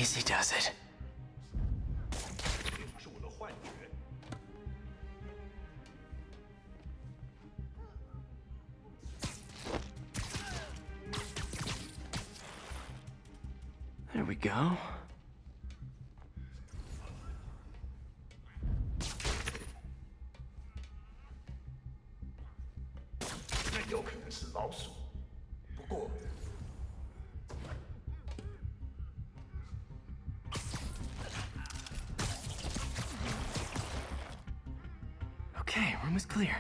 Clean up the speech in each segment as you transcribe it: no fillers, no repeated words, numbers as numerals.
Easy does it. There we go. Okay, room is clear.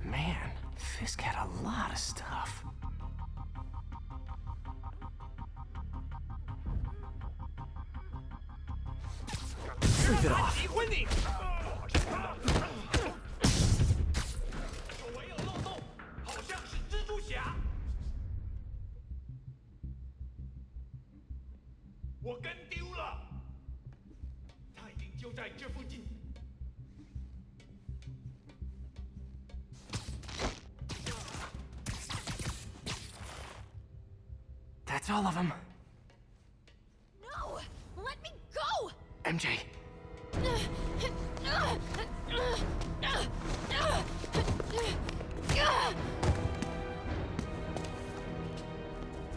Man, Fisk had a lot of stuff. Sleep it off. That's all of them. No! Let me go! MJ.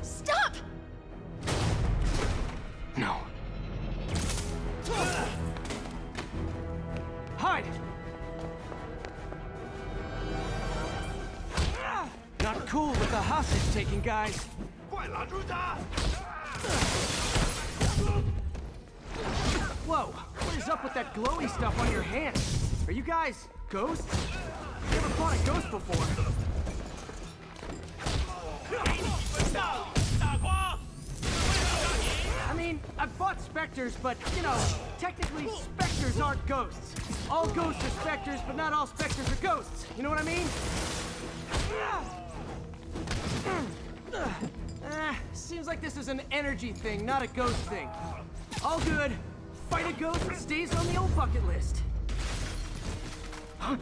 Stop! No. Hide! Not cool with the hostage-taking, guys. Whoa, what is up with that glowy stuff on your hands? Are you guys ghosts? Never fought a ghost before. I mean, I've fought specters, but, you know, technically specters aren't ghosts. All ghosts are specters, but not all specters are ghosts. You know what I mean? Seems like this is an energy thing, not a ghost thing. All good. Fight a ghost stays on the old bucket list. Huh?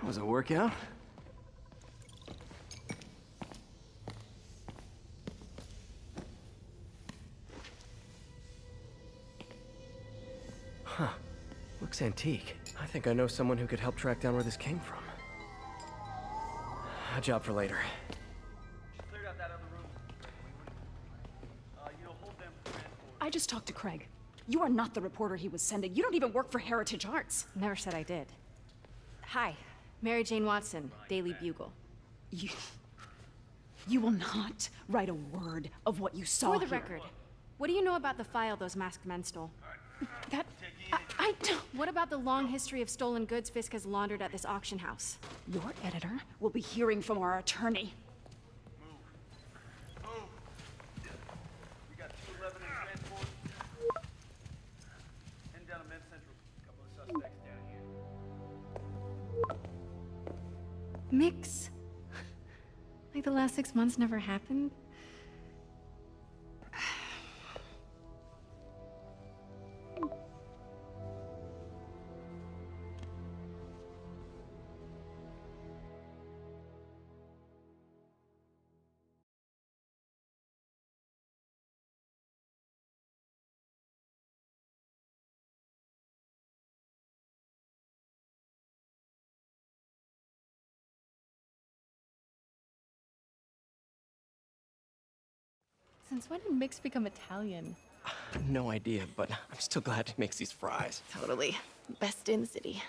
Was a workout? Huh. Looks antique. I think I know someone who could help track down where this came from. A job for later. I just talked to Craig. You are not the reporter he was sending. You don't even work for Heritage Arts. Never said I did. Hi, Mary Jane Watson, Daily Bugle. You will not write a word of what you saw For the here. record, what do you know about the file those masked men stole? That... I don't... What about the long history of stolen goods Fisk has laundered at this auction house? Your editor will be hearing from our attorney. We got 211 in transport. Heading down to Men's Central. Couple of suspects down here. Mix? Like the last 6 months never happened? Since when did Mix become Italian? No idea, but I'm still glad he makes these fries. Totally. Best in the city.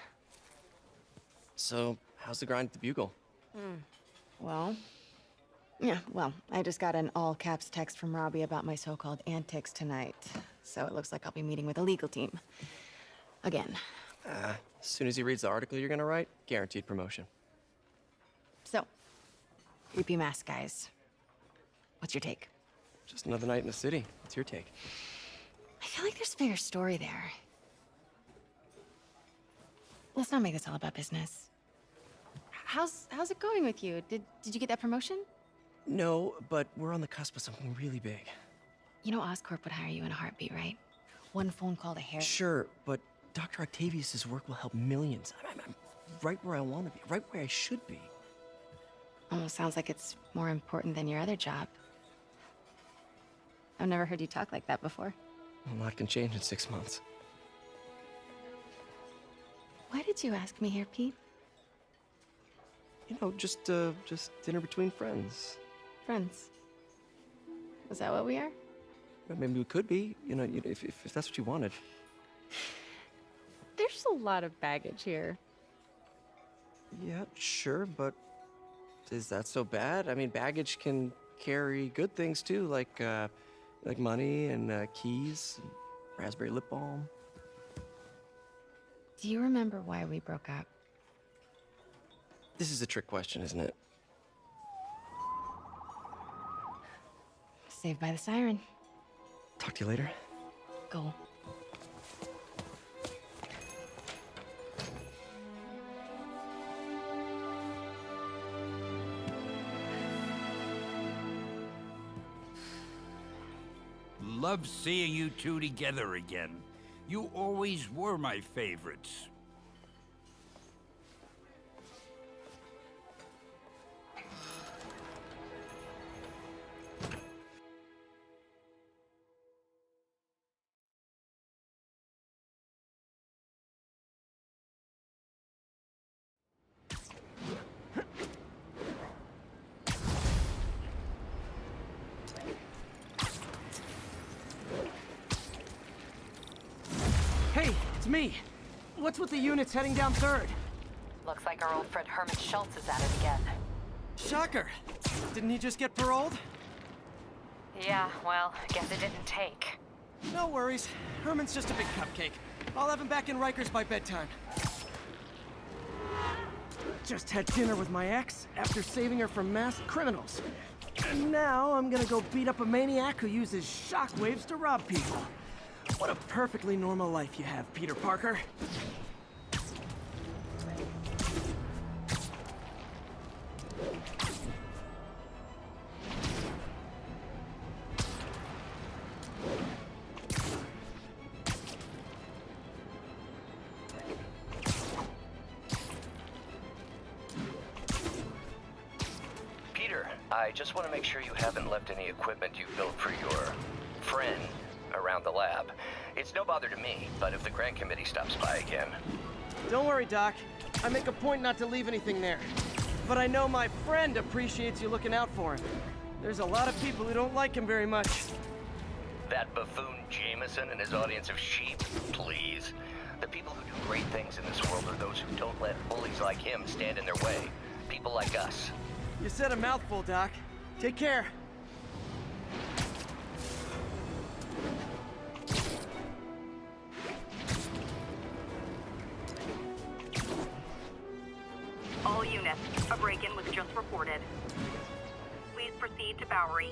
So, how's the grind at the Bugle? Well, I just got an all-caps text from Robbie about my so-called antics tonight. So it looks like I'll be meeting with a legal team. Again. As soon as he reads the article you're gonna write, guaranteed promotion. So, creepy mask guys. What's your take? Just another night in the city. What's your take? I feel like there's a bigger story there. Let's not make this all about business. How's it going with you? Did you get that promotion? No, but we're on the cusp of something really big. You know Oscorp would hire you in a heartbeat, right? One phone call to Harry. Sure, but Dr. Octavius's work will help millions. I'm right where I want to be, right where I should be. Almost sounds like it's more important than your other job. I've never heard you talk like that before. A lot can change in 6 months. Why did you ask me here, Pete? You know, just dinner between friends. Friends. Is that what we are? Well, maybe we could be, if that's what you wanted. There's a lot of baggage here. Yeah, sure, but is that so bad? I mean, baggage can carry good things too, like money and keys, and raspberry lip balm. Do you remember why we broke up? This is a trick question, isn't it? Saved by the siren. Talk to you later. Go. Love seeing you two together again. You always were my favorites. Hey, it's me. What's with the units heading down 3rd? Looks like our old friend Herman Schultz is at it again. Shocker. Didn't he just get paroled? Yeah, well, guess it didn't take. No worries. Herman's just a big cupcake. I'll have him back in Rikers by bedtime. Just had dinner with my ex after saving her from masked criminals. And now I'm gonna go beat up a maniac who uses shockwaves to rob people. What a perfectly normal life you have, Peter Parker. Peter, I just want to make sure you haven't left any equipment you built for your friend around the lab. It's no bother to me, but if the grant committee stops by again... Don't worry, Doc. I make a point not to leave anything there. But I know my friend appreciates you looking out for him. There's a lot of people who don't like him very much. That buffoon Jameson and his audience of sheep? Please. The people who do great things in this world are those who don't let bullies like him stand in their way. People like us. You said a mouthful, Doc. Take care. All units, a break-in was just reported. Please proceed to Bowery.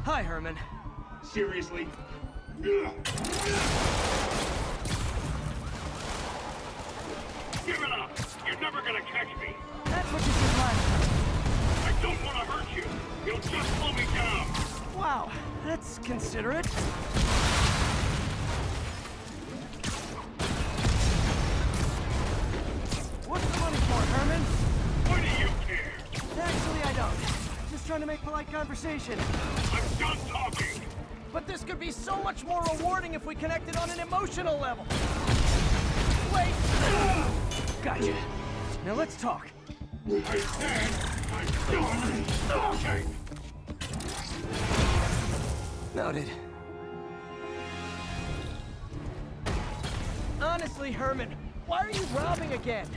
Hi, Herman. Seriously? Give it up! You're never gonna catch me! That's what you did last time. I don't want to hurt you. You'll just slow me down. Wow, that's considerate. What's the money for, Herman? Why do you care? Actually, I don't. Just trying to make polite conversation. I'm done talking. But this could be so much more rewarding if we connected on an emotional level. Wait! Gotcha. Now let's talk. I said I'm done talking. Noted. Honestly, Herman, why are you robbing again?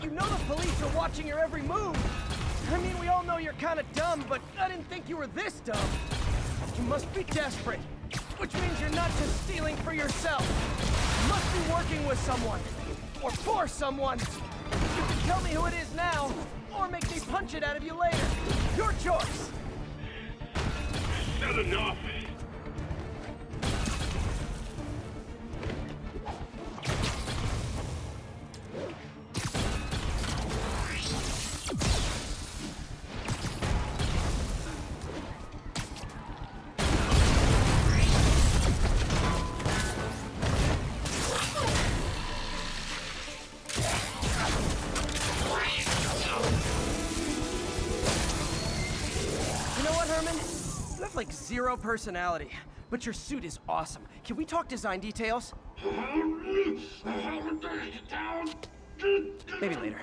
You know the police are watching your every move. I mean, we all know you're kind of dumb, but I didn't think you were this dumb. You must be desperate, which means you're not just stealing for yourself. You must be working with someone, or for someone. You can tell me who it is now, or make me punch it out of you later. Your choice. Said enough. You know what, Herman? You have like zero personality, but your suit is awesome. Can we talk design details? Maybe later.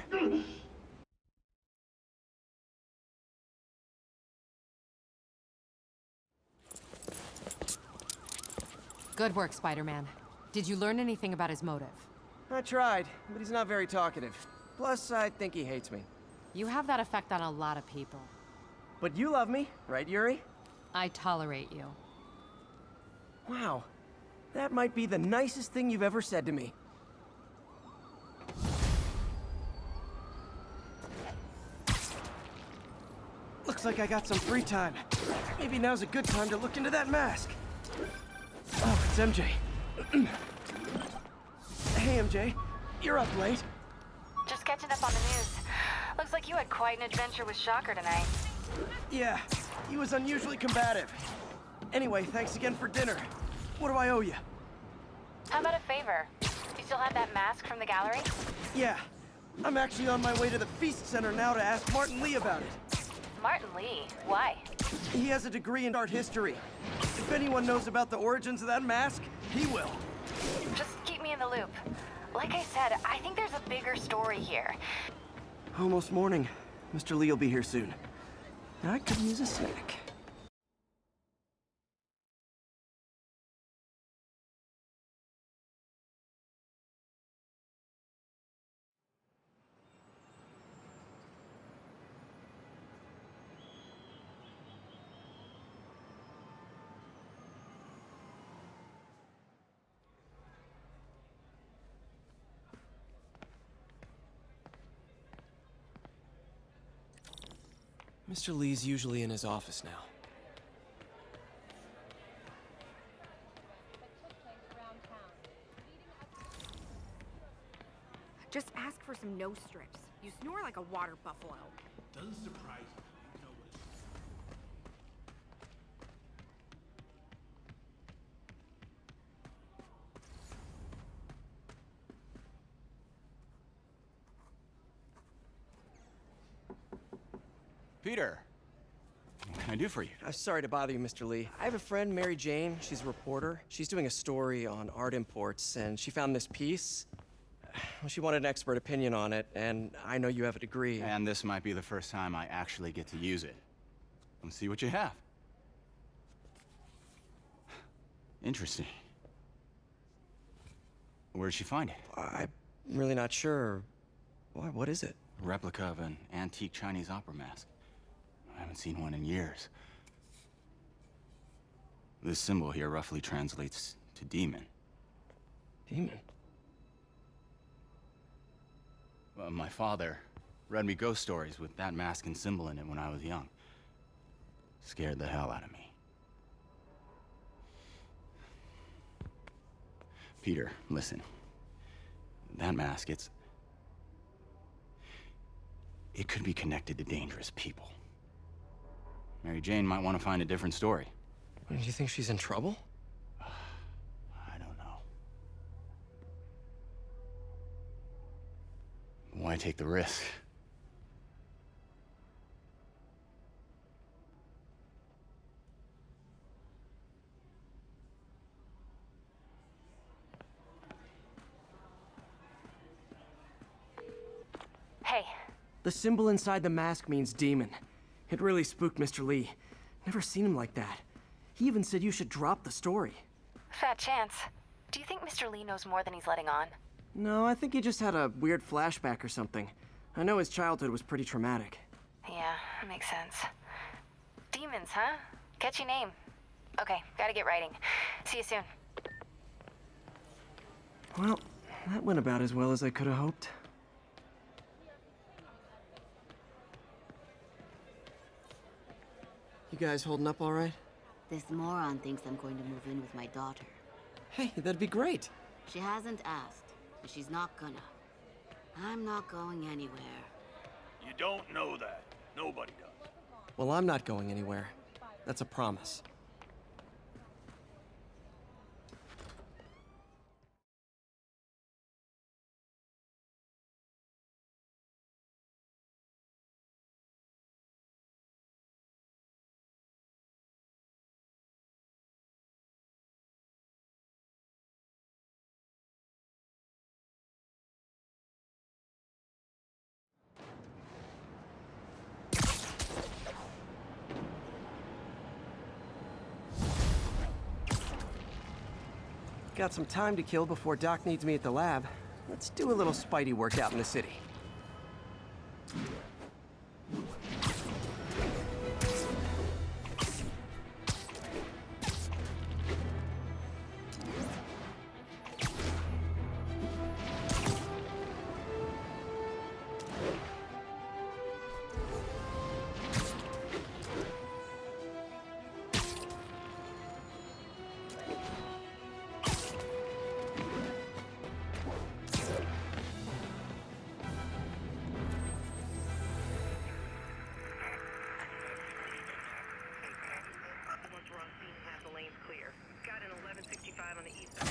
Good work, Spider-Man. Did you learn anything about his motive? I tried, but he's not very talkative. Plus, I think he hates me. You have that effect on a lot of people. But you love me, right, Yuri? I tolerate you. Wow. That might be the nicest thing you've ever said to me. Looks like I got some free time. Maybe now's a good time to look into that mask. Oh, it's MJ. Hey, MJ. You're up late. Just catching up on the news. Looks like you had quite an adventure with Shocker tonight. Yeah, he was unusually combative. Anyway, thanks again for dinner. What do I owe you? How about a favor? You still have that mask from the gallery? Yeah, I'm actually on my way to the Feast Center now to ask Martin Lee about it. Martin Lee? Why? He has a degree in art history. If anyone knows about the origins of that mask, he will. Just keep me in the loop. Like I said, I think there's a bigger story here. Almost morning. Mr. Lee will be here soon. I could use a snack. Mr. Lee's usually in his office now. Just ask for some nose strips. You snore like a water buffalo. Doesn't surprise me. You know what? Peter, what can I do for you? I'm sorry to bother you, Mr. Lee. I have a friend, Mary Jane. She's a reporter. She's doing a story on art imports, and she found this piece. Well, she wanted an expert opinion on it, and I know you have a degree. And this might be the first time I actually get to use it. Let's see what you have. Interesting. Where'd she find it? I'm really not sure. Why, what is it? A replica of an antique Chinese opera mask. I haven't seen one in years. This symbol here roughly translates to demon. Demon? Well, my father read me ghost stories with that mask and symbol in it when I was young. Scared the hell out of me. Peter, listen. That mask, it could be connected to dangerous people. Mary Jane might want to find a different story. Do you think she's in trouble? I don't know. Why take the risk? Hey. The symbol inside the mask means demon. It really spooked Mr. Lee. Never seen him like that. He even said you should drop the story. Fat chance. Do you think Mr. Lee knows more than he's letting on? No, I think he just had a weird flashback or something. I know his childhood was pretty traumatic. Yeah, makes sense. Demons, huh? Catchy name. Okay, gotta get writing. See you soon. Well, that went about as well as I could have hoped. You guys holding up all right? This moron thinks I'm going to move in with my daughter. Hey, that'd be great. She hasn't asked, but she's not gonna. I'm not going anywhere. You don't know that. Nobody does. Well, I'm not going anywhere. That's a promise. Got some time to kill before Doc needs me at the lab. Let's do a little Spidey work out in the city. Once we're on scene, have the lanes clear. Got an 1165 on the east side.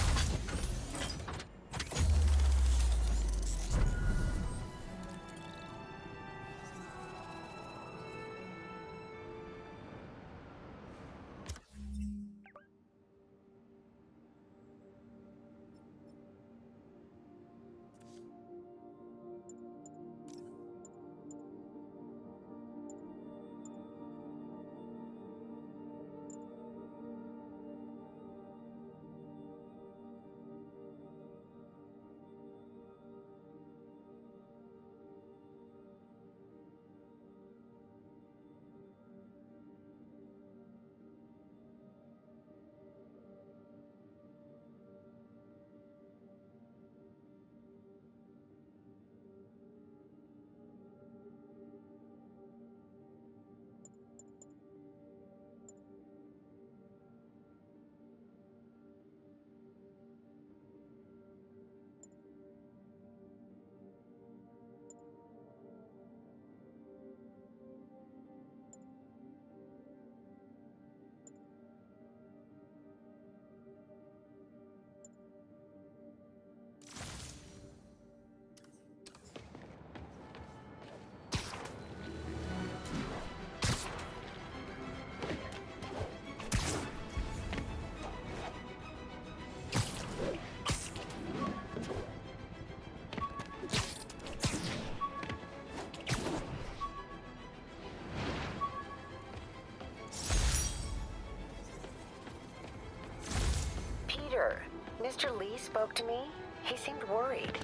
Mr. Lee spoke to me. He seemed worried.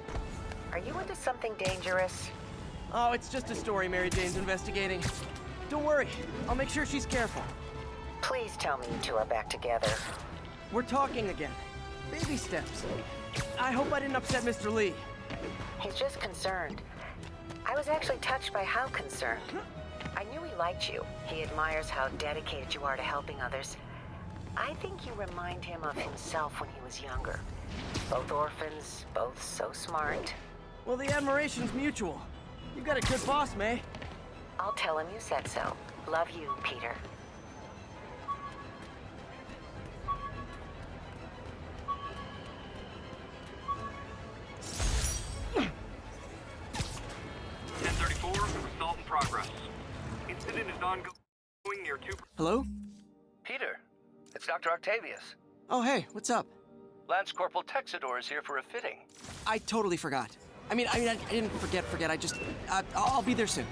Are you into something dangerous? Oh, it's just a story Mary Jane's investigating. Don't worry, I'll make sure she's careful. Please tell me you two are back together. We're talking again. Baby steps. I hope I didn't upset Mr. Lee. He's just concerned. I was actually touched by how concerned. I knew he liked you. He admires how dedicated you are to helping others. I think you remind him of himself when he was younger. Both orphans, both so smart. Well, the admiration's mutual. You've got a good boss, May. I'll tell him you said so. Love you, Peter. Hello? Peter, it's Dr. Octavius. Oh, hey, what's up? Lance Corporal Texador is here for a fitting. I totally forgot. I didn't forget. I'll be there soon.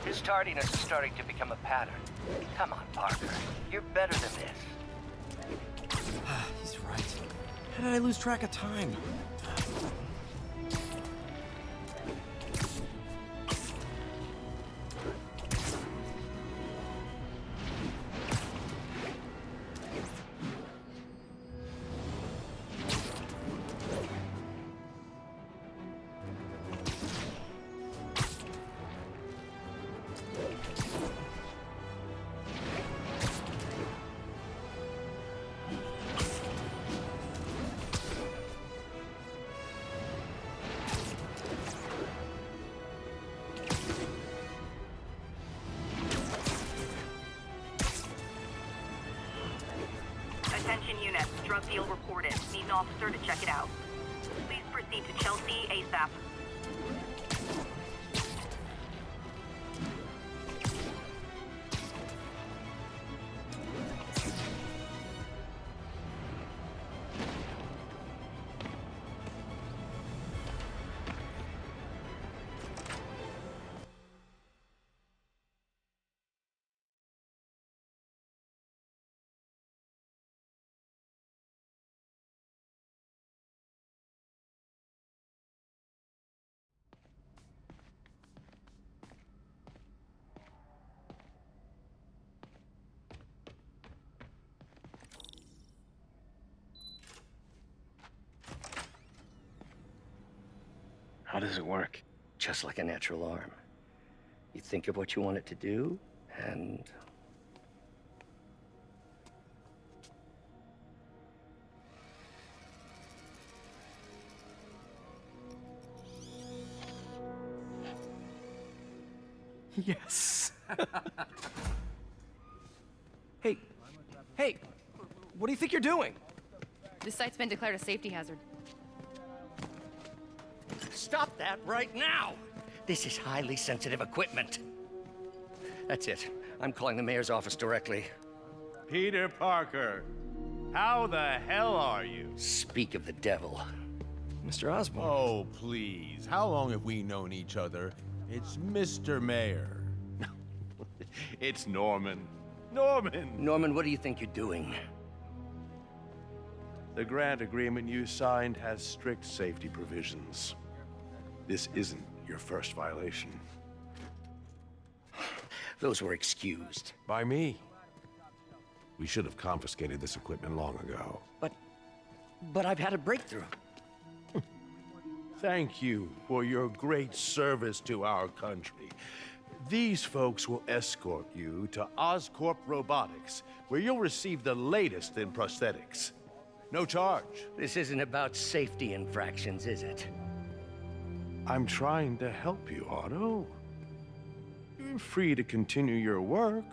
His tardiness is starting to become a pattern. Come on, Parker. You're better than this. He's right. How did I lose track of time? Attention units, drug deal reported. Need an officer to check it out. Please proceed to Chelsea ASAP. How does it work? Just like a natural arm. You think of what you want it to do, and... Yes. Hey, what do you think you're doing? This site's been declared a safety hazard. Stop that right now! This is highly sensitive equipment. That's it. I'm calling the mayor's office directly. Peter Parker, how the hell are you? Speak of the devil. Mr. Osborn. Oh, please. How long have we known each other? It's Mr. Mayor. It's Norman. Norman, what do you think you're doing? The grant agreement you signed has strict safety provisions. This isn't your first violation. Those were excused. By me. We should have confiscated this equipment long ago. But I've had a breakthrough. Thank you for your great service to our country. These folks will escort you to Oscorp Robotics, where you'll receive the latest in prosthetics. No charge. This isn't about safety infractions, is it? I'm trying to help you, Otto. You're free to continue your work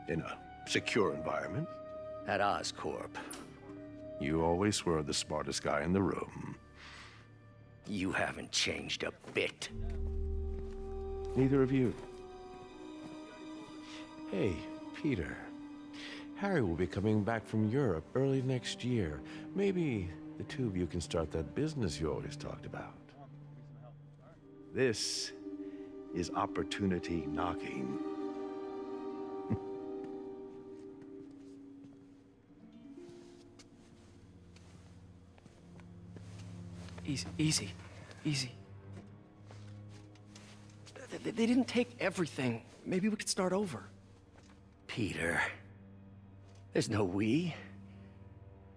in a secure environment. At Oscorp. You always were the smartest guy in the room. You haven't changed a bit. Neither of you. Hey, Peter. Harry will be coming back from Europe early next year. Maybe the two of you can start that business you always talked about. This is opportunity knocking. Easy. They didn't take everything. Maybe we could start over. Peter, there's no we.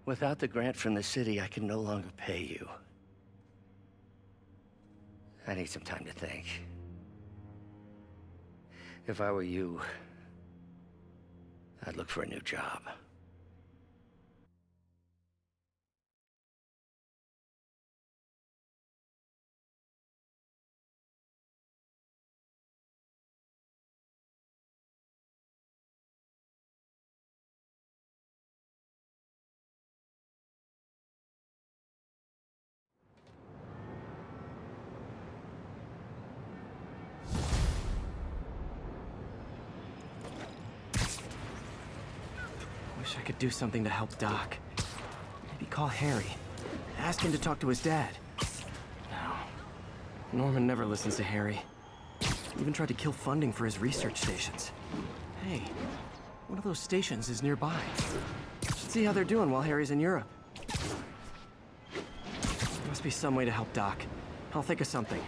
Without the grant from the city, I can no longer pay you. I need some time to think. If I were you, I'd look for a new job. could do something to help Doc. Maybe call Harry. Ask him to talk to his dad. No. Norman never listens to Harry. Even tried to kill funding for his research stations. Hey, one of those stations is nearby. Should see how they're doing while Harry's in Europe. There must be some way to help Doc. I'll think of something.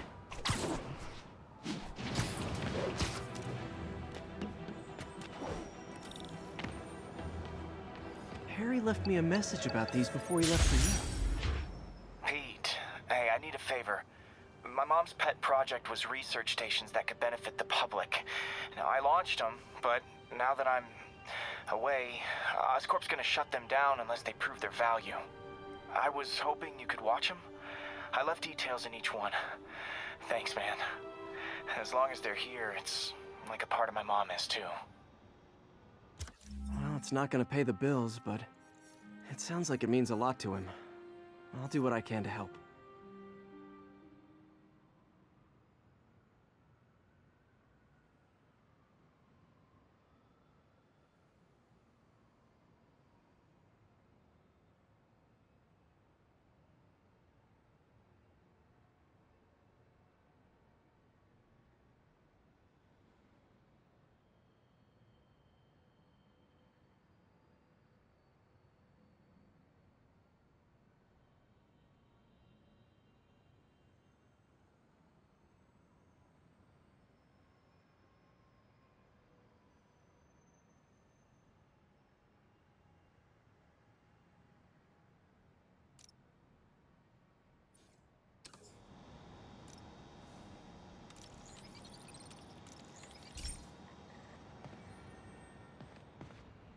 Harry left me a message about these before he left for you. Pete, hey, I need a favor. My mom's pet project was research stations that could benefit the public. Now, I launched them, but now that I'm away, Oscorp's gonna shut them down unless they prove their value. I was hoping you could watch them. I left details in each one. Thanks, man. As long as they're here, it's like a part of my mom is, too. Well, it's not gonna pay the bills, but it sounds like it means a lot to him. I'll do what I can to help.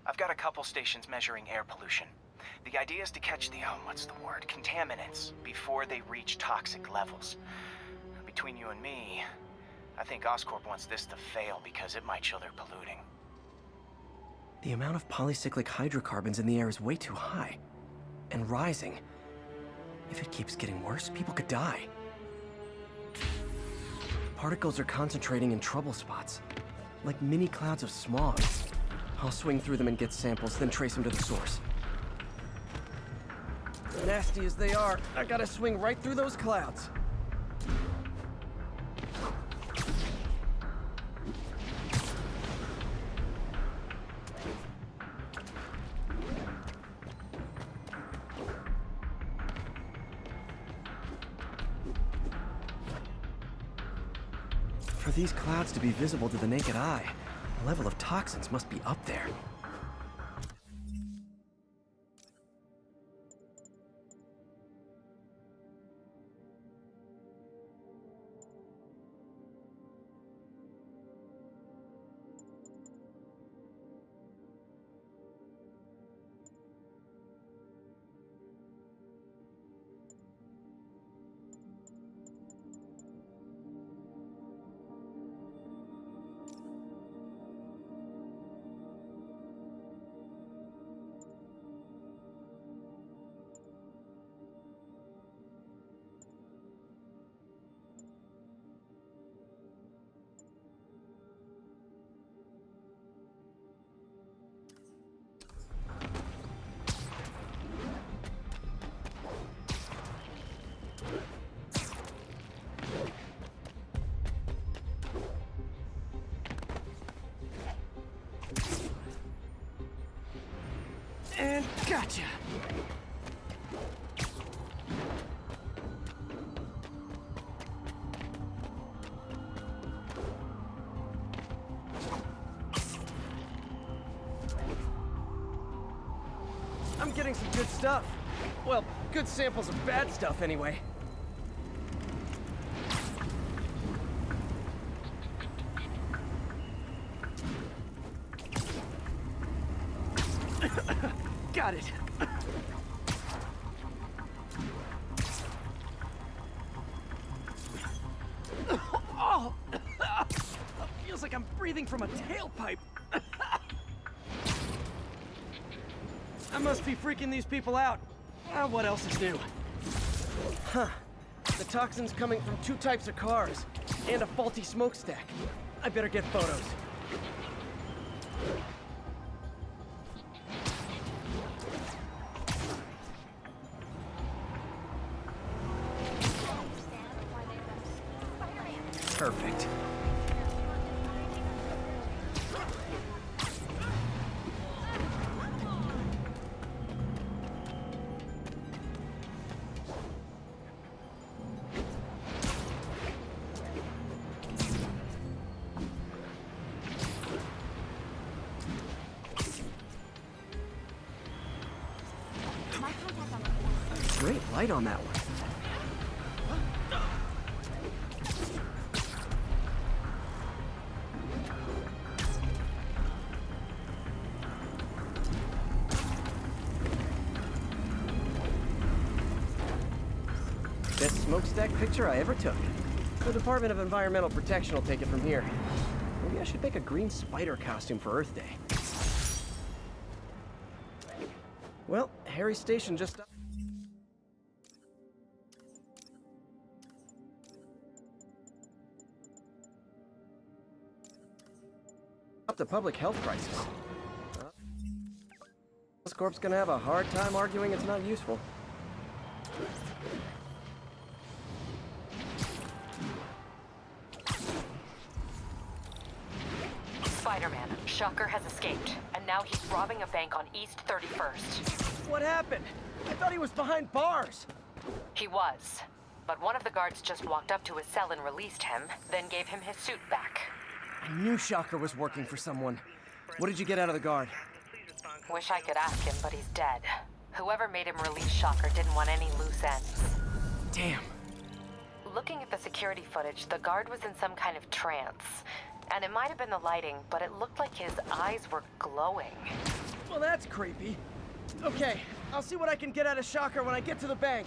I've got a couple stations measuring air pollution. The idea is to catch the, what's the word, contaminants before they reach toxic levels. Between you and me, I think Oscorp wants this to fail because it might show they're polluting. The amount of polycyclic hydrocarbons in the air is way too high. And rising. If it keeps getting worse, people could die. Particles are concentrating in trouble spots, like mini clouds of smog. I'll swing through them and get samples, then trace them to the source. Nasty as they are, I gotta swing right through those clouds. For these clouds to be visible to the naked eye, the level of toxins must be up there. And gotcha! I'm getting some good stuff. Well, good samples of bad stuff anyway. Got it. Oh! Feels like I'm breathing from a tailpipe. I must be freaking these people out. What else is new? Huh. The toxin's coming from 2 types of cars and a faulty smokestack. I better get photos. Perfect. Great light on that one. Best smokestack picture I ever took. The Department of Environmental Protection will take it from here. Maybe I should make a green spider costume for Earth Day. Well, Harry's station just... up the public health crisis. This corp's gonna have a hard time arguing it's not useful. Spider-Man, Shocker has escaped, and now he's robbing a bank on East 31st. What happened? I thought he was behind bars. He was, but one of the guards just walked up to his cell and released him, then gave him his suit back. I knew Shocker was working for someone. What did you get out of the guard? Wish I could ask him, but he's dead. Whoever made him release Shocker didn't want any loose ends. Damn. Looking at the security footage, the guard was in some kind of trance. And it might have been the lighting, but it looked like his eyes were glowing. Well, that's creepy. Okay, I'll see what I can get out of Shocker when I get to the bank.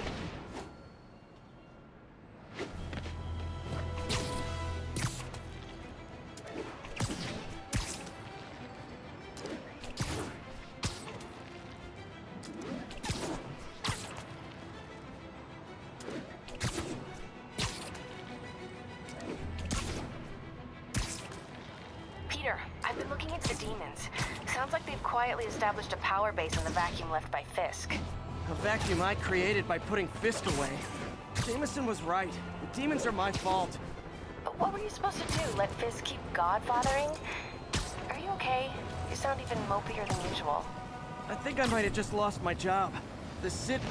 Peter, I've been looking into the demons. Sounds like they've quietly established a power base in the vacuum left by Fisk. A vacuum I created by putting Fisk away. Jameson was right. The demons are my fault. But what were you supposed to do? Let Fisk keep godfathering? Are you okay? You sound even mopier than usual. I think I might have just lost my job. The city...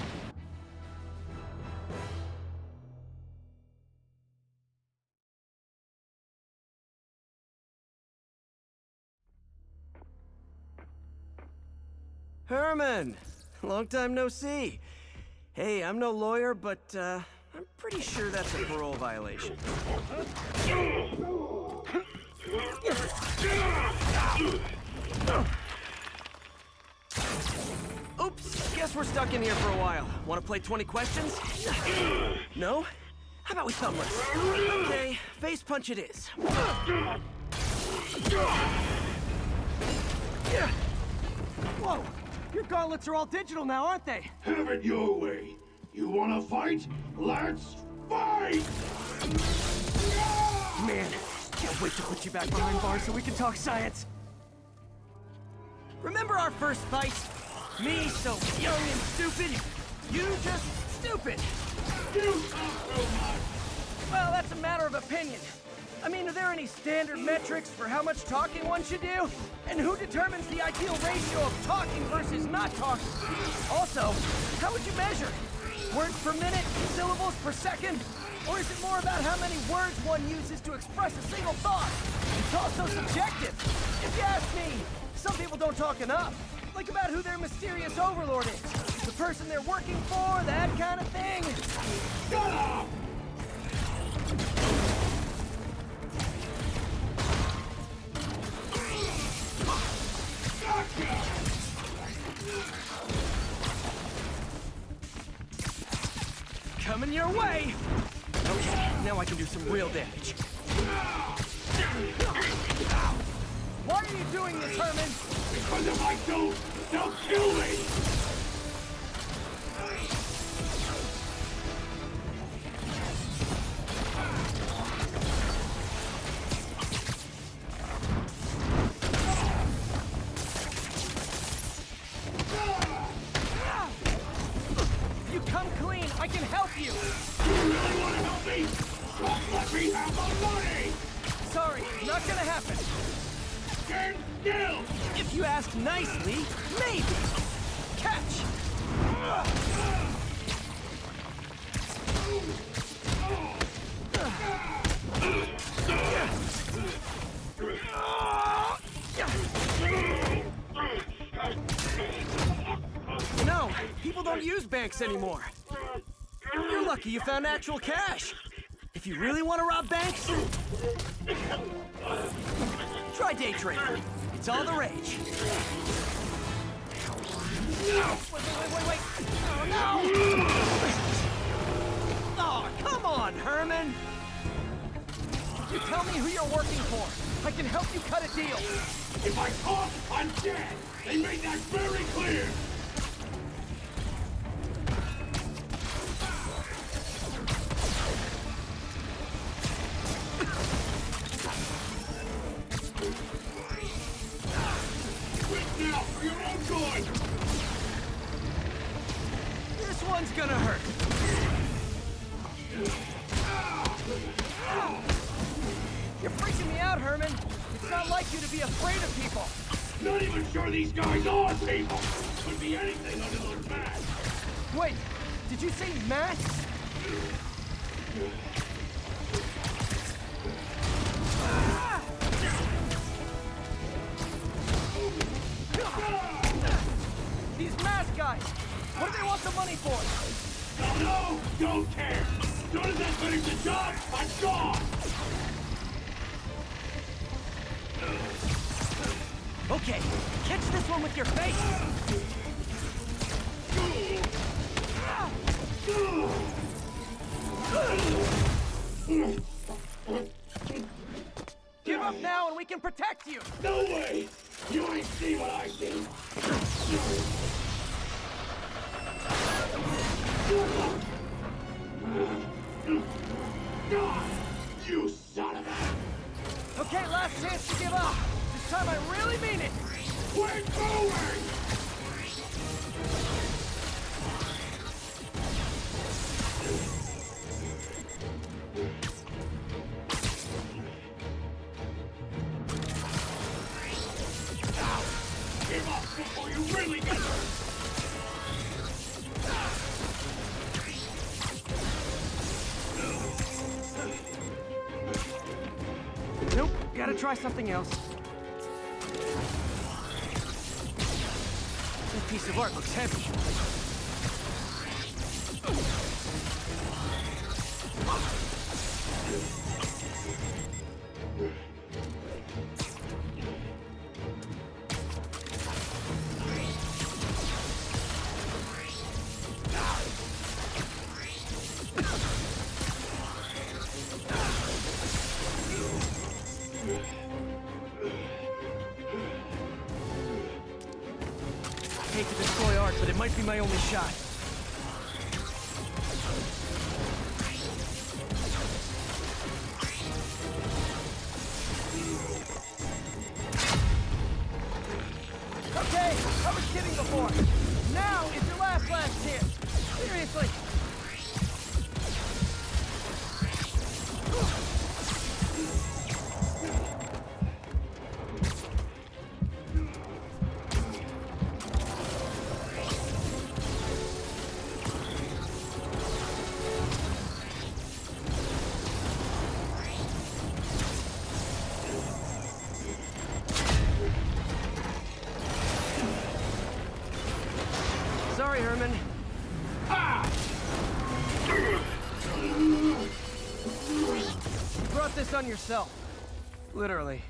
Herman! Long time no see. Hey, I'm no lawyer, but, I'm pretty sure that's a parole violation. Oops, guess we're stuck in here for a while. Want to play 20 questions? No? How about we thumbless? Okay, face punch it is. Whoa! Your gauntlets are all digital now, aren't they? Have it your way. You wanna fight? Let's fight! Man, can't wait to put you back behind bars so we can talk science. Remember our first fight? Me so young and stupid, you just stupid. You talk so much. Well, that's a matter of opinion. I mean, are there any standard metrics for how much talking one should do? And who determines the ideal ratio of talking versus not talking? Also, how would you measure? Words per minute? Syllables per second? Or is it more about how many words one uses to express a single thought? It's also subjective. If you ask me, some people don't talk enough. Like about who their mysterious overlord is. The person they're working for, that kind of thing. Shut up! Coming your way! Okay, now I can do some real damage. Why are you doing this, Herman? Because if I don't, they'll kill me! If you come clean, I can help you! You really want to help me? Just let me have the money! not gonna happen. Stand still! If you ask nicely, maybe. Catch! No, people don't use banks anymore. You're lucky you found actual cash. If you really want to rob banks, try day trading. It's all the rage. Wait. Oh, no! Oh, come on, Herman! You tell me who you're working for. I can help you cut a deal. If I talk, I'm dead! They made that very clear! Quit now, for your own good! This one's gonna hurt. You're freaking me out, Herman. It's not like you to be afraid of people. Not even sure these guys are people! Could be anything under those masks! Wait, did you say masks? These mask guys! What do they want the money for? No, don't care! As soon as I finish the job, I'm gone! Okay, catch this one with your face! Give up now and we can protect you! No way! You ain't see what I see! You son of a... Okay, last chance to give up! This time I really mean it! We're going! Give up before you really get hurt! Nope, gotta try something else. That piece of art looks heavy. I hate to destroy art, but it might be my only shot. Okay, I was kidding before. Now is your last chance. Seriously. Sorry, Herman. You brought this on yourself. Literally.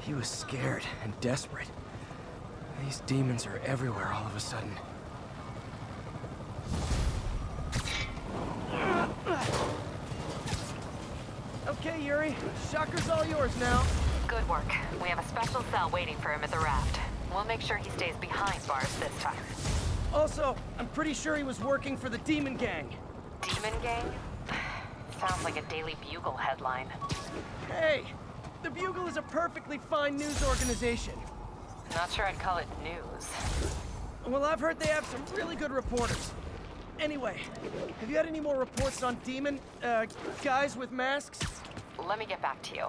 He was scared and desperate. These demons are everywhere all of a sudden. Okay, Yuri. Shocker's all yours now. Good work. We have a special cell waiting for him at the raft. We'll make sure he stays behind bars this time. Also, I'm pretty sure he was working for the Demon Gang. Demon Gang? Sounds like a Daily Bugle headline. Hey, the Bugle is a perfectly fine news organization. Not sure I'd call it news. Well, I've heard they have some really good reporters. Anyway, have you had any more reports on demon, guys with masks? Let me get back to you.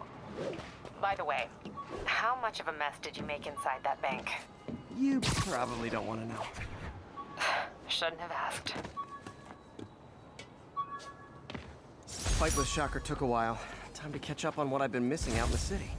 By the way, how much of a mess did you make inside that bank? You probably don't want to know. Shouldn't have asked. Fight with Shocker took a while. Time to catch up on what I've been missing out in the city.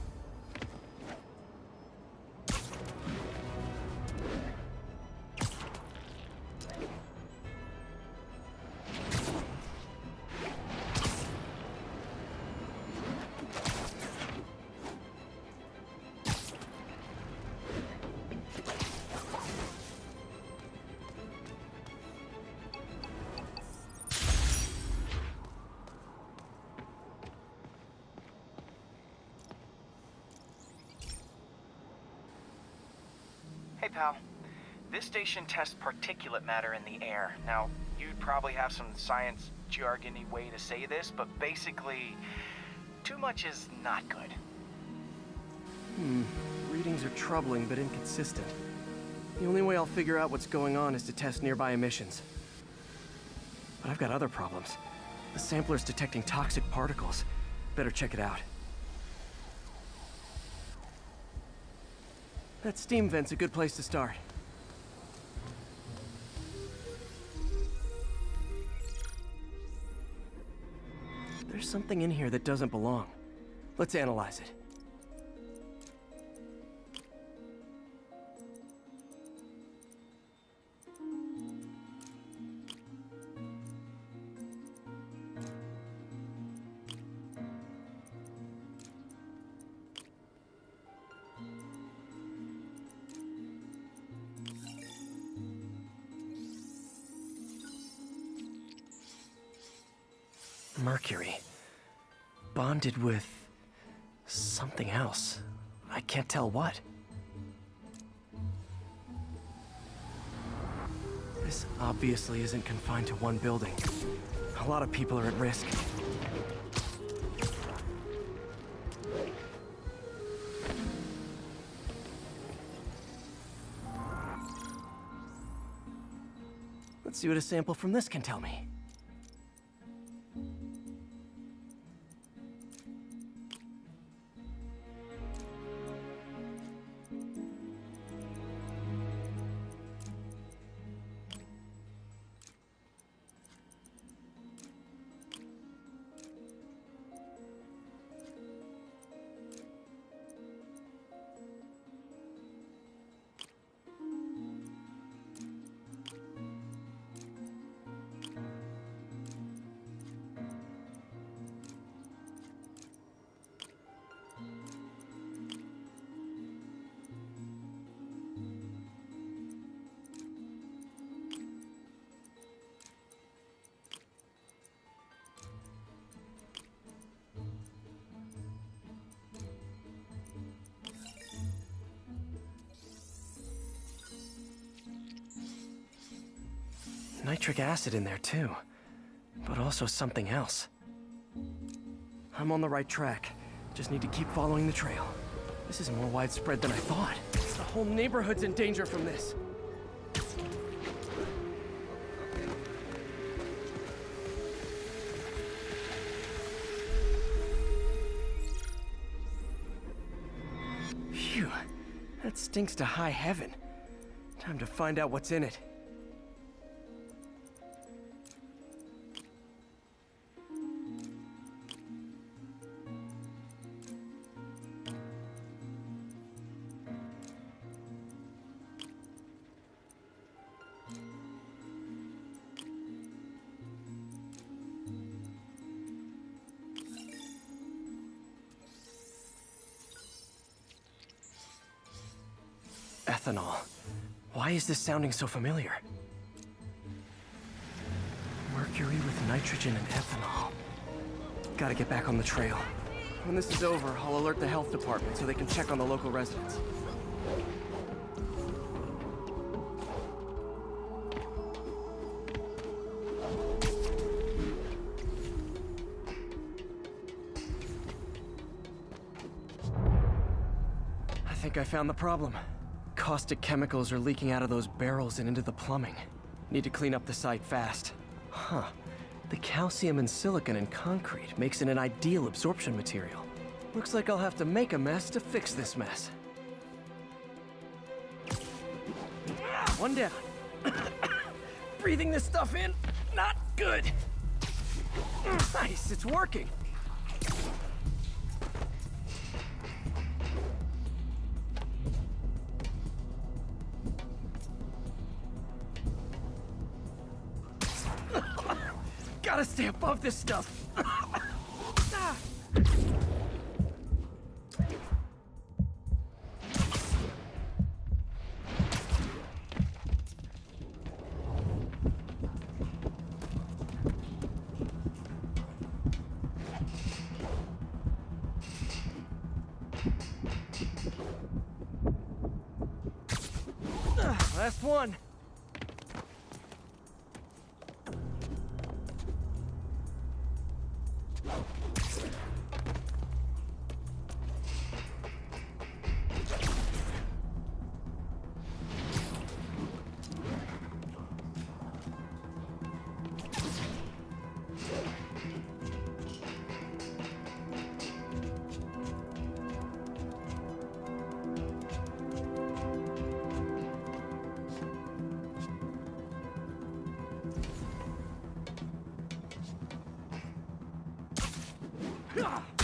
Hey, pal. This station tests particulate matter in the air. Now, you'd probably have some science jargony way to say this, but basically, too much is not good. Readings are troubling but inconsistent. The only way I'll figure out what's going on is to test nearby emissions. But I've got other problems. The sampler's detecting toxic particles. Better check it out. That steam vent's a good place to start. There's something in here that doesn't belong. Let's analyze it. Mercury. Bonded with something else. I can't tell what. This obviously isn't confined to one building. A lot of people are at risk. Let's see what a sample from this can tell me. Nitric acid in there too, but also something else. I'm on the right track. Just need to keep following the trail. This is more widespread than I thought. The whole neighborhood's in danger from this. Phew, that stinks to high heaven. Time to find out what's in it. Ethanol. Why is this sounding so familiar? Mercury with nitrogen and ethanol. Gotta get back on the trail. When this is over, I'll alert the health department so they can check on the local residents. think I found the problem. Caustic chemicals are leaking out of those barrels and into the plumbing. Need to clean up the site fast. Huh. The calcium and silicon in concrete makes it an ideal absorption material. Looks like I'll have to make a mess to fix this mess. One down. Breathing this stuff in, not good. Nice, it's working. Gotta stay above this stuff. Last one.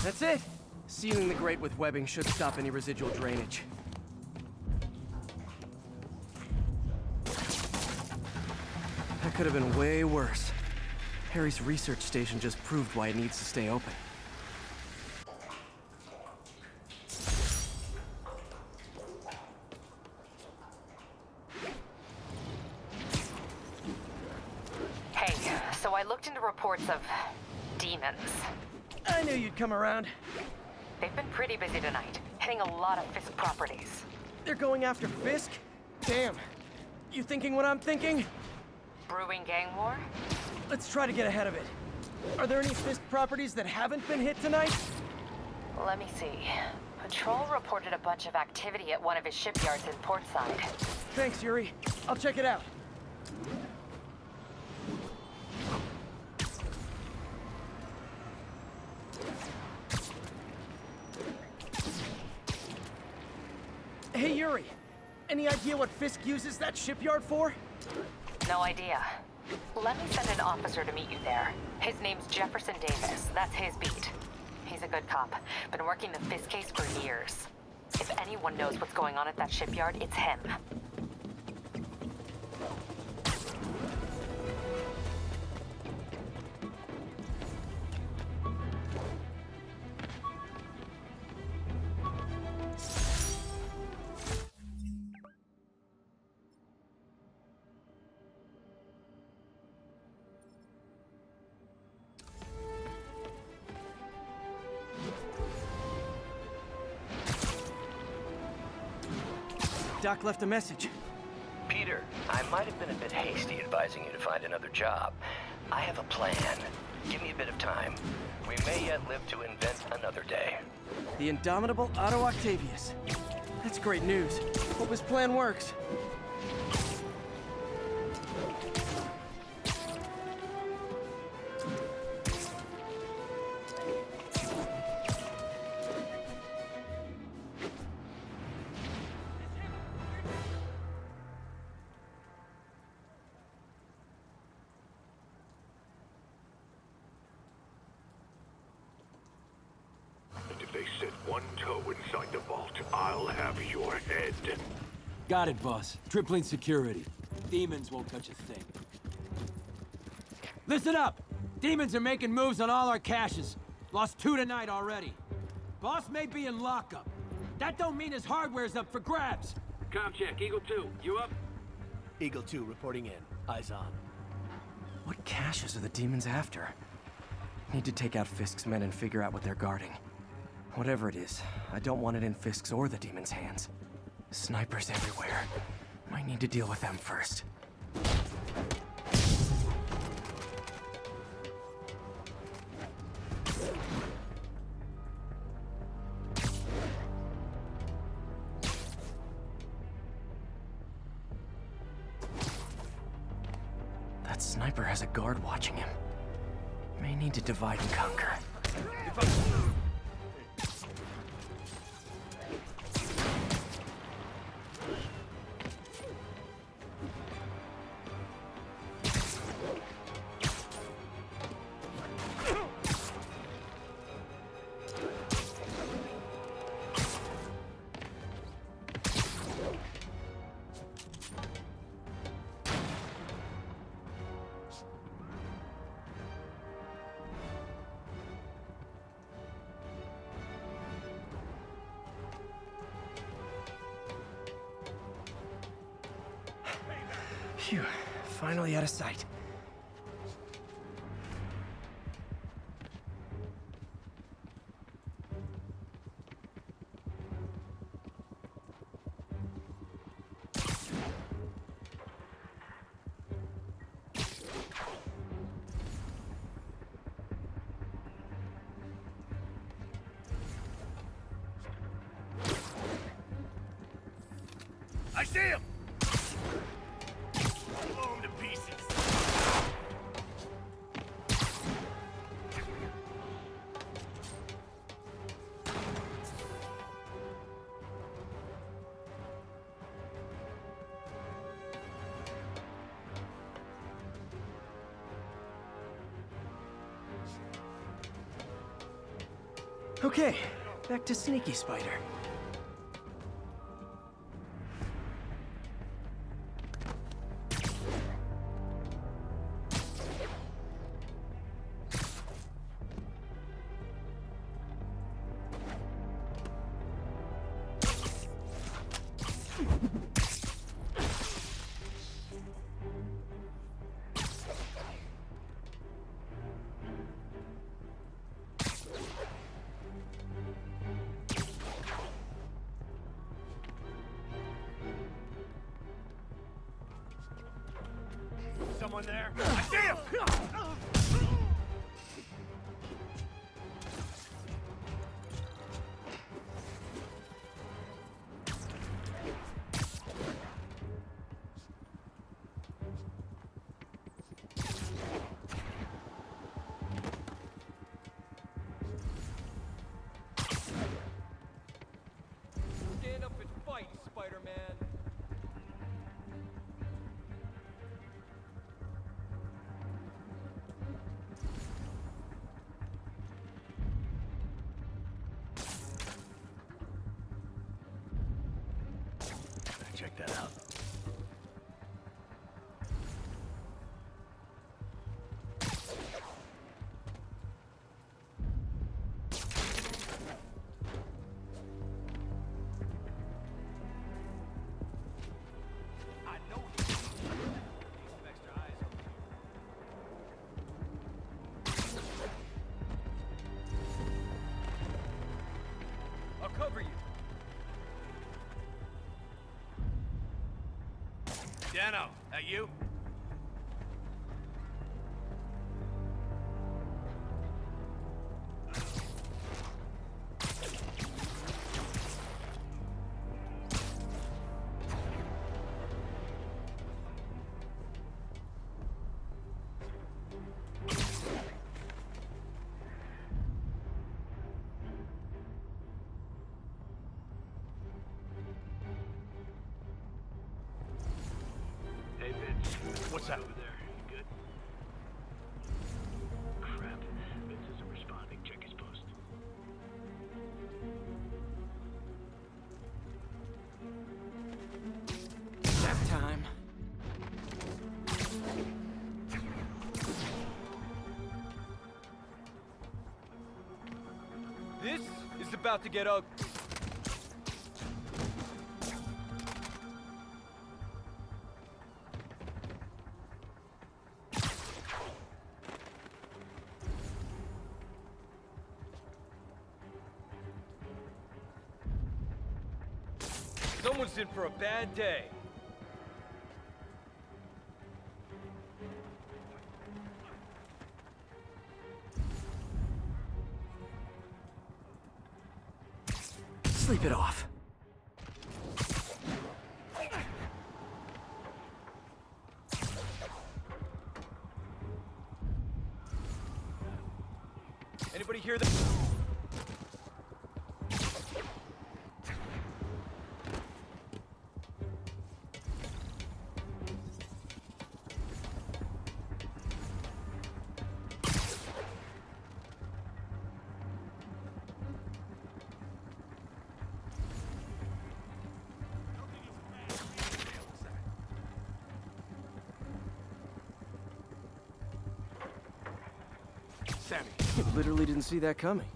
That's it. Sealing the grate with webbing should stop any residual drainage. That could have been way worse. Harry's research station just proved why it needs to stay open. Hey, so I looked into reports of demons. I knew you'd come around. They've been pretty busy tonight, hitting a lot of Fisk properties. They're going after Fisk? Damn. You thinking what I'm thinking? Brewing gang war? Let's try to get ahead of it. Are there any Fisk properties that haven't been hit tonight? Let me see. Patrol reported a bunch of activity at one of his shipyards in Portside. Thanks, Yuri. I'll check it out. Hey, Yuri. Any idea what Fisk uses that shipyard for? No idea. Let me send an officer to meet you there. His name's Jefferson Davis. That's his beat. He's a good cop. Been working the Fisk case for years. If anyone knows what's going on at that shipyard, it's him. Doc left a message. Peter, I might have been a bit hasty advising you to find another job. I have a plan. Give me a bit of time. We may yet live to invent another day. The indomitable Otto Octavius. That's great news. Hope his plan works. Got it, boss. Tripling security. Demons won't touch a thing. Listen up! Demons are making moves on all our caches. Lost 2 tonight already. Boss may be in lockup. That don't mean his hardware's up for grabs. Com check, Eagle 2. You up? Eagle 2 reporting in. Eyes on. What caches are the demons after? Need to take out Fisk's men and figure out what they're guarding. Whatever it is, I don't want it in Fisk's or the demons' hands. Snipers everywhere. Might need to deal with them first. That sniper has a guard watching him. May need to divide and conquer. Phew, finally out of sight. I see him! Blow him to pieces. Okay, back to Sneaky Spider. Someone there? I see him! Stand up and fight, Spider-Man. Check that out. I'll cover you. Dano, that you? Hey, Vince. What's that? Over there. You good? Crap. Vince isn't responding. Check his post. Nap time. This is about to get ugly. Someone's in for a bad day. Sleep it off. Anybody hear that? Sammy, you literally didn't see that coming.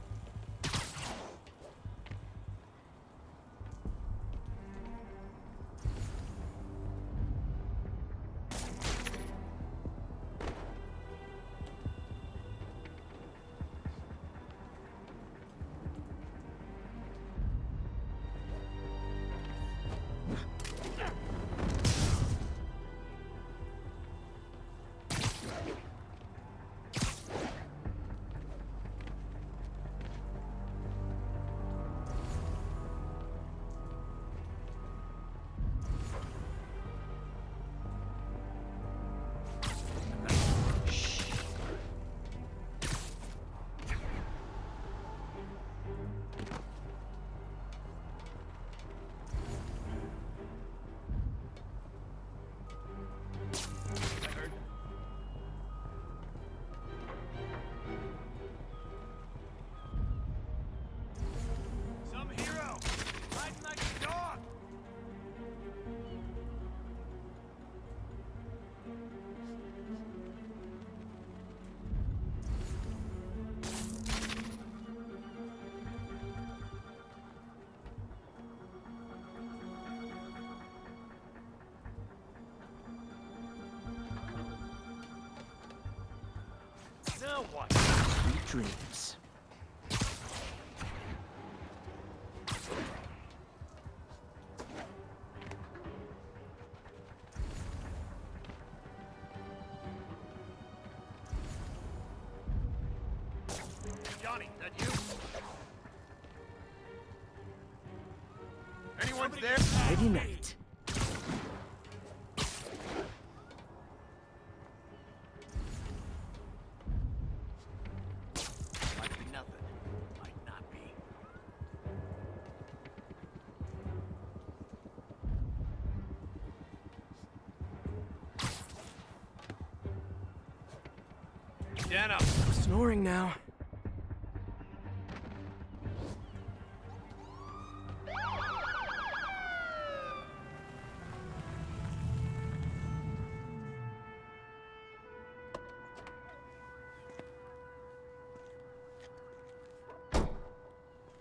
Now what? Sweet dreams. Johnny, that you? Anyone's there? Nighty night. Might be nothing. Might not be. Stand up. I'm snoring now.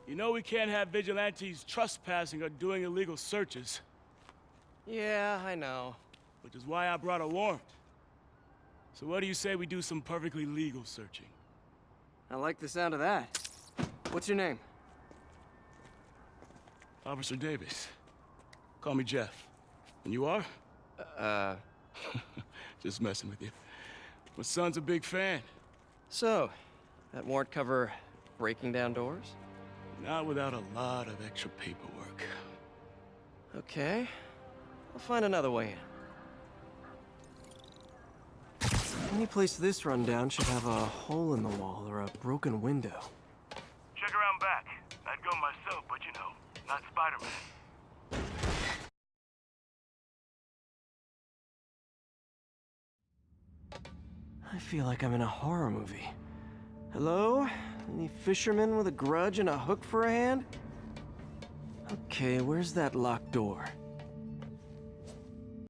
You know we can't have vigilantes trespassing or doing illegal searches. Yeah, I know. Which is why I brought a warrant. So what do you say we do some perfectly legal searching? I like the sound of that. What's your name? Officer Davis. Call me Jeff. And you are? Just messing with you. My son's a big fan. So, that warrant cover breaking down doors? Not without a lot of extra paperwork. Okay. I'll find another way in. Any place this rundown should have a hole in the wall or a broken window. Check around back. I'd go myself, but you know, not Spider-Man. I feel like I'm in a horror movie. Hello? Any fisherman with a grudge and a hook for a hand? Okay, where's that locked door?